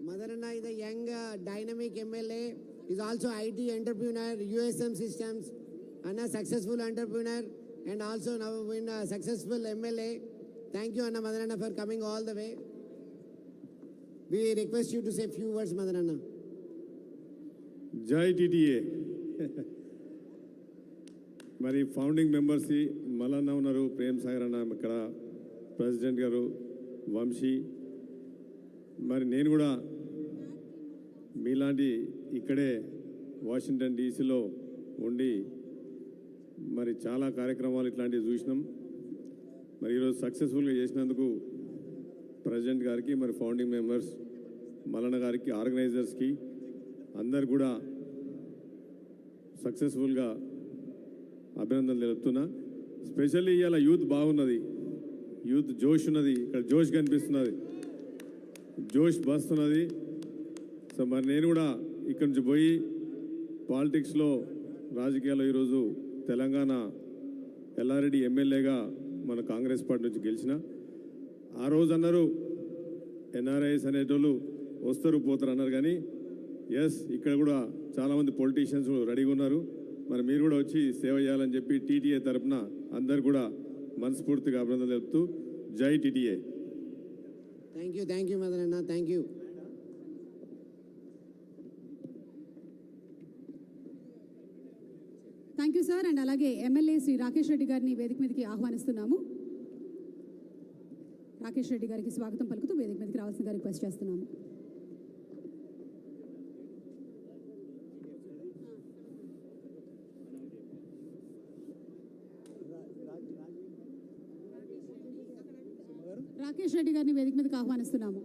Madanana is a young, dynamic MLA. Is also IT entrepreneur, USM Systems, and a successful entrepreneur, and also now been a successful MLA. Thank you, Anna Madanana, for coming all the way. We request you to say a few words, Madanana. Jai TTA. మరి founding members Mallanna ఉన్నారు, ప్రేమ్ సాగర్ అన్న ఇక్కడ, president గారు వంశీ, మరి నేను కూడా మీలాంటి ఇక్కడే వాషింగ్టన్ డీసీలో ఉండి మరి చాలా కార్యక్రమాలు ఇట్లాంటివి చూసినాం. మరి ఈరోజు సక్సెస్ఫుల్గా చేసినందుకు ప్రెసిడెంట్ గారికి, మరి ఫౌండింగ్ మెంబర్స్ మల్లన్న గారికి, ఆర్గనైజర్స్కి అందరు కూడా సక్సెస్ఫుల్గా అభినందనలు తెలుపుతున్నా. స్పెషల్లీ ఇవాళ యూత్ బాగున్నది, యూత్ జోష్ ఉన్నది, ఇక్కడ జోష్ కనిపిస్తున్నది, జోష్ బస్తున్నది. సో మరి నేను కూడా ఇక్కడి నుంచి పోయి పాలిటిక్స్లో, రాజకీయాల్లో ఈరోజు తెలంగాణ ఎల్లారెడ్డి ఎమ్మెల్యేగా మన కాంగ్రెస్ పార్టీ నుంచి గెలిచిన. ఆ రోజు అన్నారు ఎన్ఆర్ఐస్ అనేటోళ్ళు వస్తారు పోతారు అన్నారు, కానీ ఎస్ ఇక్కడ కూడా చాలామంది పొలిటీషియన్స్ రెడీగా ఉన్నారు. మరి మీరు కూడా వచ్చి సేవ చేయాలని చెప్పి టీటీఏ తరఫున అందరు కూడా మనస్ఫూర్తిగా అభినందనలు తెలుపుతూ జై టీటీఏ. థ్యాంక్ యూ మదనన్న, thank you. Thank you sir. And అలాగే ఎమ్మెల్యే శ్రీ రాకేష్ రెడ్డి గారిని వేదిక మీదకి ఆహ్వానిస్తున్నాము. రాకేష్ రెడ్డి గారికి స్వాగతం పలుకుతూ వేదిక మీదకి రావాల్సిన రిక్వెస్ట్ చేస్తున్నాము. రాకేష్ రెడ్డి గారిని వేదిక మీదకి ఆహ్వానిస్తున్నాము.